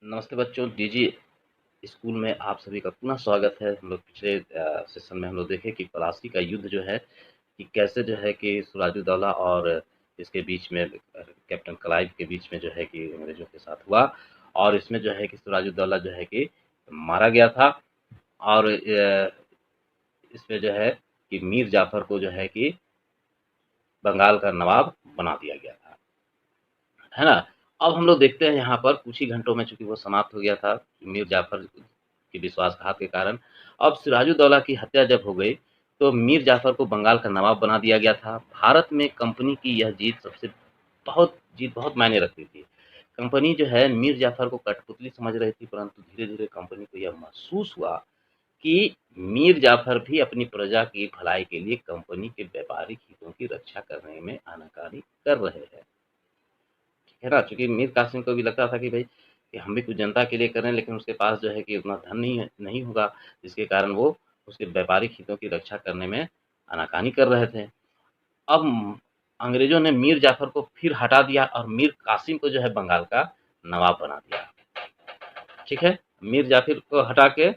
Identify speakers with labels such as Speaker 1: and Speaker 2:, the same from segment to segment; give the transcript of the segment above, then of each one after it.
Speaker 1: नमस्ते बच्चों, DG school में आप सभी का पुनः स्वागत है। हम लोग पिछले सेशन में हम लोग देखे कि प्लासी का युद्ध जो है कि कैसे जो है कि सिराजुद्दौला और इसके बीच में कैप्टन क्लाइव के बीच में जो है कि अंग्रेजों के साथ हुआ और इसमें जो है कि सिराजुद्दौला जो है कि मारा गया था और इसमें जो है कि मीर जाफर को जो है कि बंगाल का नवाब बना दिया गया था, है ना। अब हम लोग देखते हैं यहाँ पर कुछ ही घंटों में, चूंकि वो समाप्त हो गया था मीर जाफर के विश्वासघात के कारण। अब सिराजुद्दौला की हत्या जब हो गई तो मीर जाफर को बंगाल का नवाब बना दिया गया था। भारत में कंपनी की यह जीत बहुत मायने रखती थी। कंपनी जो है मीर जाफर को कठपुतली समझ रही थी, परंतु धीरे धीरे कंपनी को यह महसूस हुआ कि मीर जाफर भी अपनी प्रजा की भलाई के लिए कंपनी के व्यापारिक हितों की रक्षा करने में आनाकानी कर रहे हैं, है ना। चूँकि मीर कासिम को भी लगता था कि भई कि हम भी कुछ जनता के लिए कर रहे हैं, लेकिन उसके पास जो है कि उतना धन नहीं होगा, जिसके कारण वो उसके व्यापारिक हितों की रक्षा करने में आनाकानी कर रहे थे। अब अंग्रेज़ों ने मीर जाफ़र को फिर हटा दिया और मीर कासिम को जो है बंगाल का नवाब बना दिया, ठीक है। मीर जाफ़िर को हटा के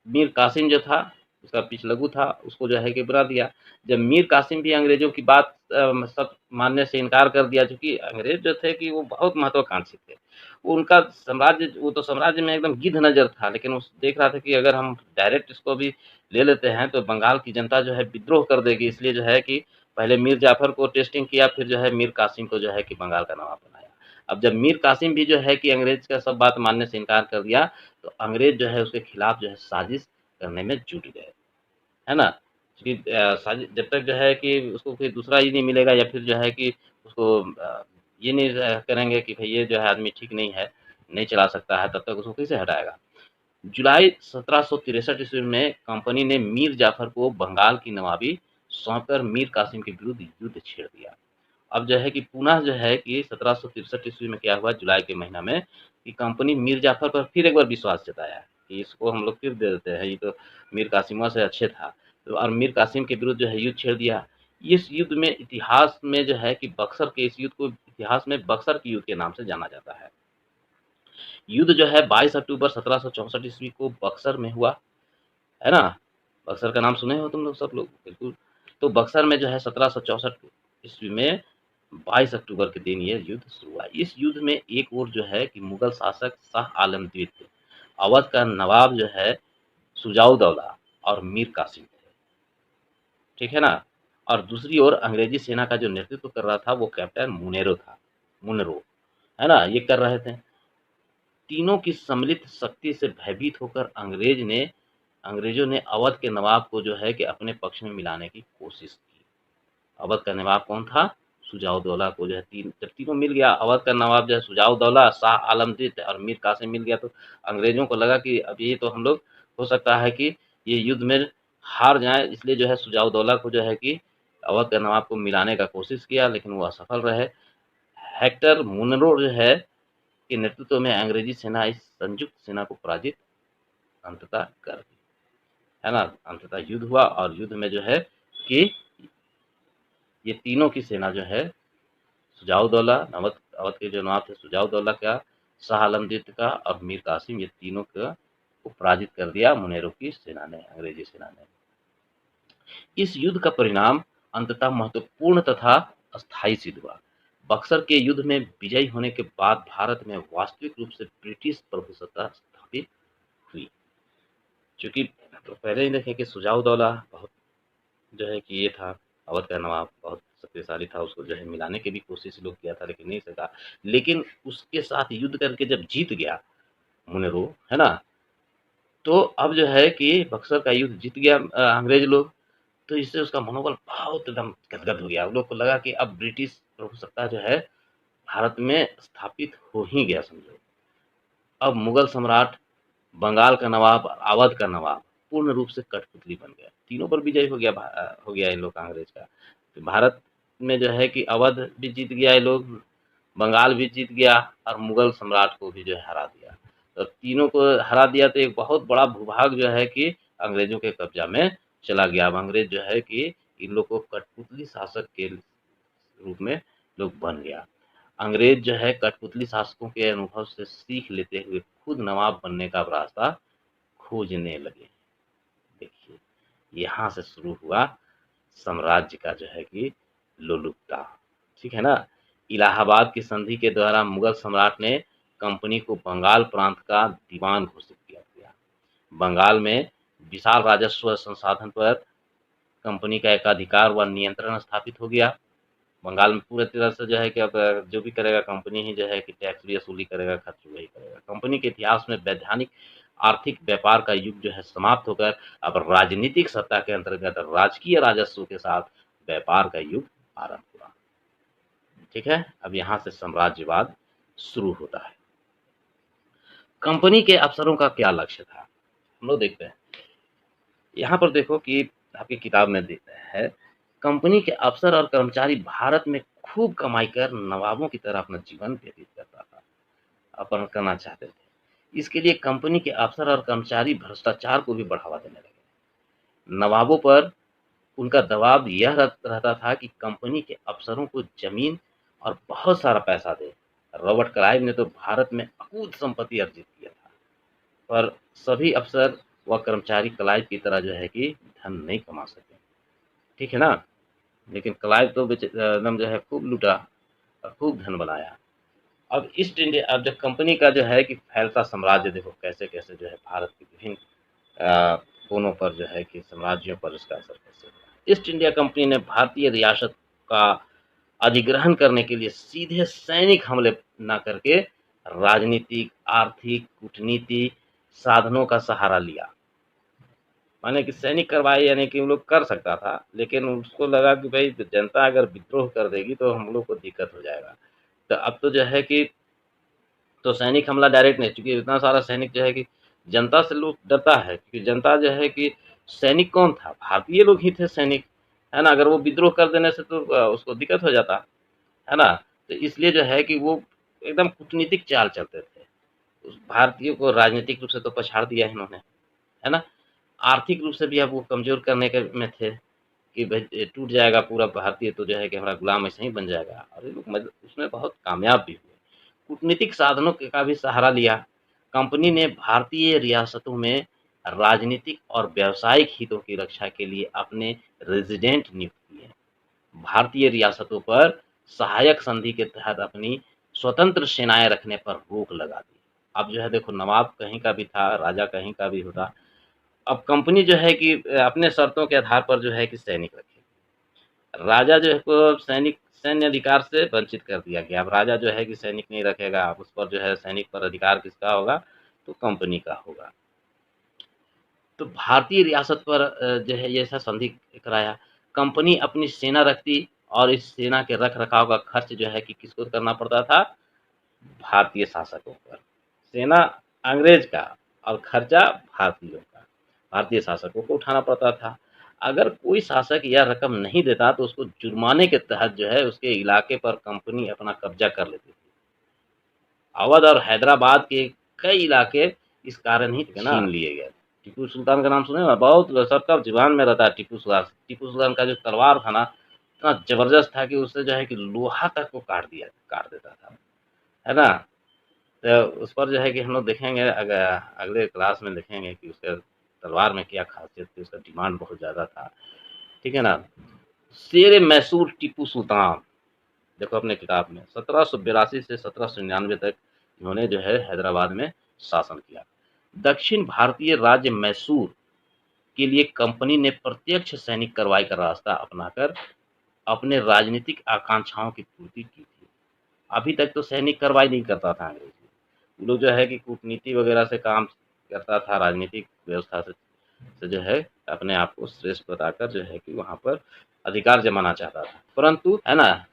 Speaker 1: मीर कासिम जो था, उसका पिछलग्गू था, उसको जो है कि बना दिया। जब मीर कासिम भी अंग्रेज़ों की बात सब मानने से इनकार कर दिया, चूँकि अंग्रेज़ जो थे कि वो बहुत महत्वाकांक्षी थे। उनका साम्राज्य, वो तो साम्राज्य में एकदम गिद्ध नज़र था, लेकिन उस देख रहा था कि अगर हम डायरेक्ट इसको भी ले लेते हैं तो बंगाल की जनता जो है विद्रोह कर देगी। इसलिए जो है कि पहले मीर जाफ़र को टेस्टिंग किया, फिर जो है मीर कासिम को जो है कि बंगाल का नवाब बनाया। अब जब मीर कासिम भी जो है कि अंग्रेज़ का सब बात मानने से इनकार कर दिया, तो अंग्रेज़ जो है उसके खिलाफ जो है साजिश करने में जुट गए, है ना। क्योंकि साजिश जब तक जो है कि उसको कोई दूसरा ही नहीं मिलेगा, या फिर जो है कि उसको ये नहीं करेंगे कि भाई ये जो है आदमी ठीक नहीं है, नहीं चला सकता है, तब तक उसको कैसे हटाएगा। जुलाई 1763 ईस्वी में कंपनी ने मीर जाफर को बंगाल की नवाबी सौंपकर मीर कासिम के विरुद्ध युद्ध छेड़ दिया। अब जो है कि पुनः जो है कि 1763 ईस्वी में क्या हुआ, जुलाई के महीना में, कि कंपनी मीर जाफर पर फिर एक बार विश्वास जताया कि इसको हम लोग फिर दे देते हैं, ये तो मीर कासिमा से अच्छे था। तो और मीर कासिम के विरुद्ध जो है युद्ध छेड़ दिया। इस युद्ध में इतिहास में जो है कि बक्सर के इस युद्ध को इतिहास में बक्सर के युद्ध के नाम से जाना जाता है। युद्ध जो है 22 अक्टूबर 1764 ईस्वी को बक्सर में हुआ, है ना। बक्सर का नाम सुने हो तुम लोग, सब लोग बिल्कुल। तो बक्सर में जो है 1764 ईस्वी में 22 अक्टूबर के दिन ये युद्ध शुरू हुआ। इस युद्ध में एक ओर जो है कि मुगल शासक शाह आलम द्वितीय, अवध का नवाब जो है शुजाउद्दौला और मीर कासिम थे, ठीक है ना। और दूसरी ओर अंग्रेजी सेना का जो नेतृत्व कर रहा था वो कैप्टन मुनेरो, है ना, ये कर रहे थे। तीनों की सम्मिलित शक्ति से भयभीत होकर अंग्रेजों ने अवध के नवाब को जो है कि अपने पक्ष में मिलाने की कोशिश की। अवध का नवाब कौन था? शुजाउद्दौला को जो है जब तीनों मिल गया, अवध का नवाब जो है शुजाउद्दौला, शाह आलमगीर और मीर कासिम मिल गया, तो अंग्रेजों को लगा कि अब ये तो हम लोग हो सकता है कि ये युद्ध में हार जाए। इसलिए जो है शुजाउद्दौला को जो है कि अवध के नवाब को मिलाने का कोशिश किया, लेकिन वो असफल रहे। हेक्टर मुनरो जो है के नेतृत्व में अंग्रेजी सेना इस संयुक्त सेना को पराजित अंततः कर दी, है ना। अंततः युद्ध हुआ और युद्ध में जो है कि ये तीनों की सेना जो है शुजाउद्दौला, अवध के जो नवाब थे शुजाउद्दौला का, शाह आलम द्वितीय का और मीर कासिम, ये तीनों को पराजित कर दिया मुनेरो की सेना ने, अंग्रेजी सेना ने। इस युद्ध का परिणाम अंततः महत्वपूर्ण तथा अस्थायी सिद्ध हुआ। बक्सर के युद्ध में विजयी होने के बाद भारत में वास्तविक रूप से ब्रिटिश प्रभुसत्ता स्थापित हुई। चूँकि तो पहले ही देखें कि शुजाउद्दौला बहुत जो है कि ये था, अवध का नवाब बहुत शक्तिशाली था, उसको जो है मिलाने की भी कोशिश लोग किया था, लेकिन नहीं सका। लेकिन उसके साथ युद्ध करके जब जीत गया मुनेरो, है ना, तो अब जो है कि बक्सर का युद्ध जीत गया अंग्रेज लोग, तो इससे उसका मनोबल बहुत एकदम गदगद हो गया। उन लोग को लगा कि अब ब्रिटिश प्रभुसत्ता जो है भारत में स्थापित हो ही गया समझो। अब मुगल सम्राट, बंगाल का नवाब, अवध का नवाब पूर्ण रूप से कठपुतली बन गया। तीनों पर विजय हो गया इन लोग का, अंग्रेज का। तो भारत में जो है कि अवध भी जीत गया ये लोग, बंगाल भी जीत गया और मुगल सम्राट को भी जो है हरा दिया। तो तीनों को हरा दिया तो एक बहुत बड़ा भूभाग जो है कि अंग्रेजों के कब्जा में चला गया। अब अंग्रेज जो है कि इन लोग को कठपुतली शासक के रूप में लोग बन गया। अंग्रेज जो है कठपुतली शासकों के अनुभव से सीख लेते हुए खुद नवाब बनने का रास्ता खोजने लगे। देखिए, यहाँ से शुरू हुआ साम्राज्य का जो है कि लोलुपता, ठीक है ना? इलाहाबाद की संधि के द्वारा मुगल सम्राट ने कंपनी को बंगाल प्रांत का दीवान घोषित किया गया। बंगाल में विशाल राजस्व संसाधन पर कंपनी का एकाधिकार व नियंत्रण स्थापित हो गया। बंगाल में पूरे तरह से जो है कि अब जो भी करेगा कंपनी ही जो है कि टैक्स भी वसूली करेगा, खर्च वही करेगा। कंपनी के इतिहास में वैधानिक आर्थिक व्यापार का युग जो है समाप्त होकर अब राजनीतिक सत्ता के अंतर्गत राजकीय राजस्व के साथ व्यापार का युग आरंभ हुआ। ठीक है, अब यहाँ से साम्राज्यवाद शुरू होता है। कंपनी के अफसरों का क्या लक्ष्य था, हम लोग देखते हैं। यहाँ पर देखो कि आपकी किताब में देता है, कंपनी के अफसर और कर्मचारी भारत में खूब कमाई कर नवाबों की तरह अपना जीवन व्यतीत करता था, अपन करना चाहते थे। इसके लिए कंपनी के अफसर और कर्मचारी भ्रष्टाचार को भी बढ़ावा देने लगे। नवाबों पर उनका दबाव यह रहता था कि कंपनी के अफसरों को जमीन और बहुत सारा पैसा दे। रॉबर्ट क्लाइव ने तो भारत में अकूत संपत्ति अर्जित किया था, पर सभी अफसर व कर्मचारी क्लाइव की तरह जो है कि धन नहीं कमा सके, ठीक है ना? लेकिन क्लाइव तो एकदम जो है खूब लूटा और खूब धन बनाया। अब ईस्ट इंडिया, अब जब कंपनी का जो है कि फैलता साम्राज्य देखो कैसे कैसे जो है भारत के विभिन्न कोनों पर जो है कि साम्राज्यों पर इसका असर कैसे हुआ। ईस्ट इंडिया कंपनी ने भारतीय रियासत का अधिग्रहण करने के लिए सीधे सैनिक हमले न करके राजनीतिक, आर्थिक, कूटनीति साधनों का सहारा लिया। माने कि सैनिक कार्रवाई यानी कि वो लोग कर सकता था, लेकिन उसको लगा कि भाई जनता अगर विद्रोह कर देगी तो हम लोग को दिक्कत हो जाएगा। तो अब तो जो है कि तो सैनिक हमला डायरेक्ट नहीं, चूँकि इतना सारा सैनिक जो है कि जनता से लोग डरता है, क्योंकि जनता जो है कि सैनिक कौन था? भारतीय लोग ही थे सैनिक, है ना? अगर वो विद्रोह कर देने से तो उसको दिक्कत हो जाता, है ना? तो इसलिए जो है कि वो एकदम कूटनीतिक चाल चलते थे। उस भारतीयों को राजनीतिक रूप से तो पछाड़ दिया इन्होंने, है ना? आर्थिक रूप से भी अब वो कमज़ोर करने के में थे कि भाई टूट जाएगा पूरा भारतीय तो जो है कि हमारा गुलाम ऐसे ही बन जाएगा, और ये लोग उसमें बहुत कामयाब भी हुए। कूटनीतिक साधनों का भी सहारा लिया। कंपनी ने भारतीय रियासतों में राजनीतिक और व्यावसायिक हितों की रक्षा के लिए अपने रेजिडेंट नियुक्त किए। भारतीय रियासतों पर सहायक संधि के तहत अपनी स्वतंत्र सेनाएं रखने पर रोक लगा दी। अब जो है देखो, नवाब कहीं का भी था, राजा कहीं का भी होता। अब कंपनी जो है कि अपने शर्तों के आधार पर जो है कि सैनिक रखे। राजा जो है को सैन्य अधिकार से वंचित कर दिया गया। अब राजा जो है कि सैनिक नहीं रखेगा, अब उस पर जो है सैनिक पर अधिकार किसका होगा? तो कंपनी का होगा। तो भारतीय रियासत पर जो है ये ऐसा संधि कराया। कंपनी अपनी सेना रखती और इस सेना के रख रखाव का खर्च जो है कि किसको करना पड़ता था? भारतीय शासकों पर। सेना अंग्रेज का और खर्चा भारतीयों का, भारतीय शासकों को उठाना पड़ता था। अगर कोई शासक यह रकम नहीं देता तो उसको जुर्माने के तहत जो है उसके इलाके पर कंपनी अपना कब्जा कर लेती थी। अवध और हैदराबाद के कई इलाके इस कारण ही छीन लिए गए। टीपू सुल्तान का नाम सुने ना, बहुत सबका जुबान में रहता है टीपू सुल्तान। टीपू सुल्तान का जो तलवार था ना, इतना जबरदस्त था कि उससे जो है कि लोहा तक को काट देता था, है ना? तो उस पर जो है कि हम लोग देखेंगे, अगले क्लास में देखेंगे कि उसके तलवार में क्या खासियत थी, उसका डिमांड बहुत ज़्यादा था, ठीक है ना? शेर मैसूर टीपू सुल्तान, देखो अपने किताब में 1782 से 1799 तक इन्होंने जो है हैदराबाद में शासन किया। दक्षिण भारतीय राज्य मैसूर के लिए कंपनी ने प्रत्यक्ष सैनिक कार्रवाई का रास्ता अपनाकर अपने राजनीतिक आकांक्षाओं की पूर्ति की थी। अभी तक तो सैनिक कार्रवाई नहीं करता था अंग्रेज, वो लोग जो है कि कूटनीति वगैरह से काम करता था, राजनीतिक व्यवस्था से जो है अपने आप को श्रेष्ठ बताकर जो है कि वहाँ पर अधिकार जमाना चाहता था। परंतु है ना,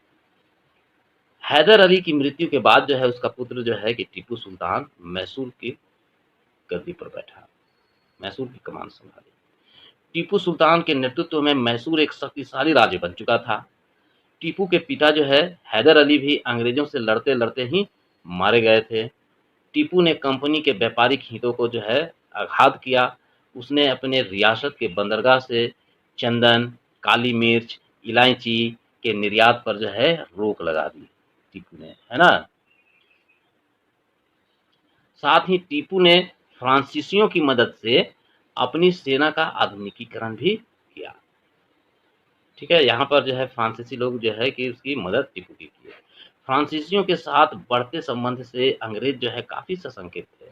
Speaker 1: हैदर अली की मृत्यु के बाद जो है उसका पुत्र जो है कि टीपू सुल्तान मैसूर की गद्दी पर बैठा, मैसूर की कमान संभाली। टीपू सुल्तान के नेतृत्व में मैसूर एक शक्तिशाली राज्य बन चुका था। टीपू के पिता जो है हैदर अली भी अंग्रेजों से लड़ते लड़ते ही मारे गए थे। टीपू ने कंपनी के व्यापारिक हितों को जो है आघात किया। उसने अपने रियासत के बंदरगाह से चंदन, काली मिर्च, इलायची के निर्यात पर जो है रोक लगा दी। टीपू ने, है ना? साथ ही टीपू ने फ्रांसीसियों की मदद से अपनी सेना का आधुनिकीकरण भी किया। ठीक है, यहाँ पर जो है फ्रांसीसी लोग जो है कि उसकी मदद टीपू की है। फ्रांसीसियों के साथ बढ़ते संबंध से अंग्रेज जो है काफ़ी सशंकित थे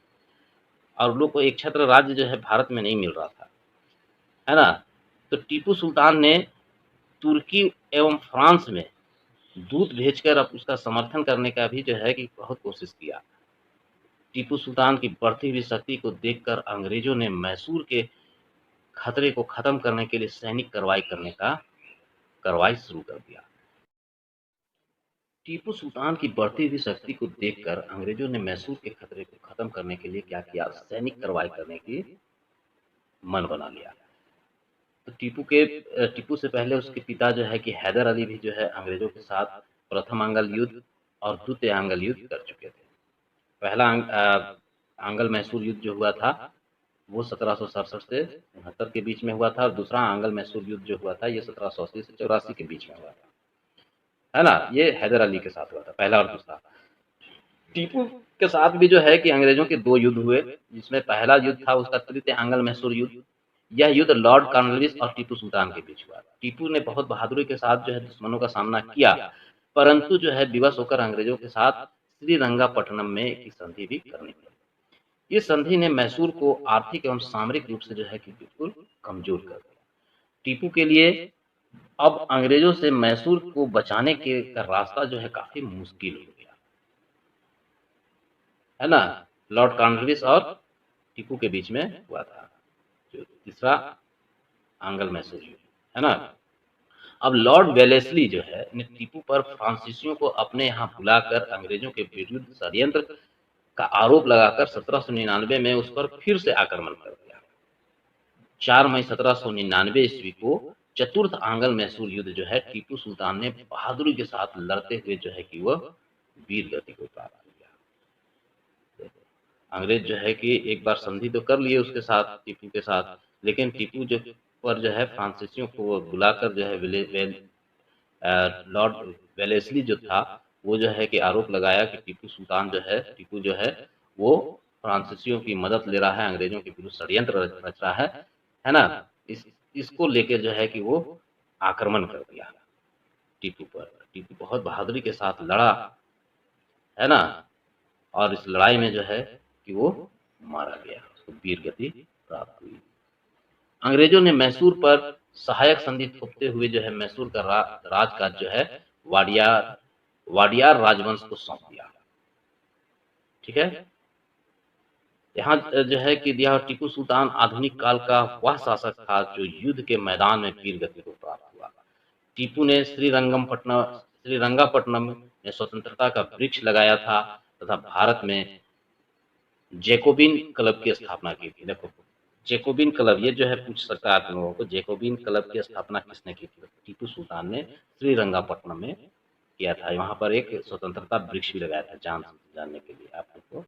Speaker 1: और उन लोग को एक छत्र राज्य जो है भारत में नहीं मिल रहा था, है ना? तो टीपू सुल्तान ने तुर्की एवं फ्रांस में दूत भेजकर अब उसका समर्थन करने का भी जो है कि बहुत कोशिश किया। टीपू सुल्तान की बढ़ती हुई शक्ति को देखकर अंग्रेजों ने मैसूर के खतरे को खत्म करने के लिए सैनिक कार्रवाई शुरू कर दिया। टीपू सुल्तान की बढ़ती हुई शक्ति को देखकर अंग्रेजों ने मैसूर के खतरे को खत्म करने के लिए क्या किया? सैनिक कार्रवाई करने की मन बना लिया। तो टीपू से पहले उसके पिता जो है कि हैदर अली भी जो है अंग्रेजों के साथ प्रथम आंग्ल युद्ध और द्वितीय आंग्ल युद्ध कर चुके थे। पहला आंग्ल मैसूर युद्ध जो हुआ था वो 1767 से 69 के बीच में हुआ था और दूसरा आंग्ल मैसूर युद्ध जो हुआ था ये 1780 से 84 के बीच में हुआ था, है ना? ये हैदर अली के साथ हुआ था, पहला और दूसरा। टीपू के साथ भी जो है कि अंग्रेजों के 2 युद्ध हुए, जिसमें पहला युद्ध था उसका तृतीय आंग्ल मैसूर युद्ध। यह युद्ध लॉर्ड कॉर्नवालिस और टीपू सुल्तान के बीच हुआ। टीपू ने बहुत बहादुरी के साथ जो है दुश्मनों का सामना किया, परंतु जो है विवश होकर अंग्रेजों के साथ श्रीरंगापट्टनम में एक संधि भी करनी पड़ी। इस संधि ने मैसूर को आर्थिक एवं सामरिक रूप से जो है कि बिल्कुल कमजोर कर दिया। टीपू के लिए अब अंग्रेजों से मैसूर को बचाने के का रास्ता जो है काफी मुश्किल हो गया, है ना? लॉर्ड कॉर्नवालिस और टीपू के बीच में हुआ था जो तीसरा आंग्ल मैसूर युद्ध, है ना? अब लॉर्ड वेलेस्ली जो है ने टीपू पर फ्रांसीसियों को अपने यहाँ बुलाकर अंग्रेजों के विरुद्ध षड्यंत्र का आरोप लगाकर 1799 में उस पर फिर से आक्रमण कर दिया। 4 मई 1799 ईस्वी को चतुर्थ आंग्ल मैसूर युद्ध जो है टीपू सुल्तान ने बहादुरी के साथ लड़ते हुए जो है कि वह वीर गति को प्राप्त किया। अंग्रेज जो है कि एक बार संधि तो कर लिए उसके साथ टीपू के साथ, लेकिन टीपू जो पर जो है फ्रांसीसियों को बुलाकर जो है लॉर्ड वेलेस्ली जो था वो जो है कि आरोप लगाया कि टीपू जो है वो फ्रांसीसियों की मदद ले रहा है, अंग्रेजों के विरुद्ध षड्यंत्र रच रहा है ना? इसको लेके जो है कि वो आक्रमण कर दिया टीपू पर। टीपू बहुत बहादुरी के साथ लड़ा, है ना? और इस लड़ाई में जो है कि वो मारा गया, उसको वीर गति प्राप्त हुई। अंग्रेजों ने मैसूर पर सहायक संधि थोपते हुए जो है मैसूर का राजकाज जो है वाडियार वाडियार राजवंश को सौंप दिया। ठीक है, यहाँ जो है कि दिया टीपू सुल्तान आधुनिक काल का वह शासक था जो युद्ध के मैदान में वीर गति को प्राप्त हुआ। टीपू ने श्रीरंगापट्टनम में स्वतंत्रता का वृक्ष लगाया था तथा भारत में जैकोबिन क्लब की स्थापना की थी। देखो जैकोबिन क्लब ये जो है पूछ सकता है आप लोगों को, जैकोबिन क्लब की स्थापना किसने की थी? टीपू सुल्तान ने श्रीरंगापट्टनम में किया था। वहां पर एक स्वतंत्रता वृक्ष भी लगाया था जानने के लिए आप लोग को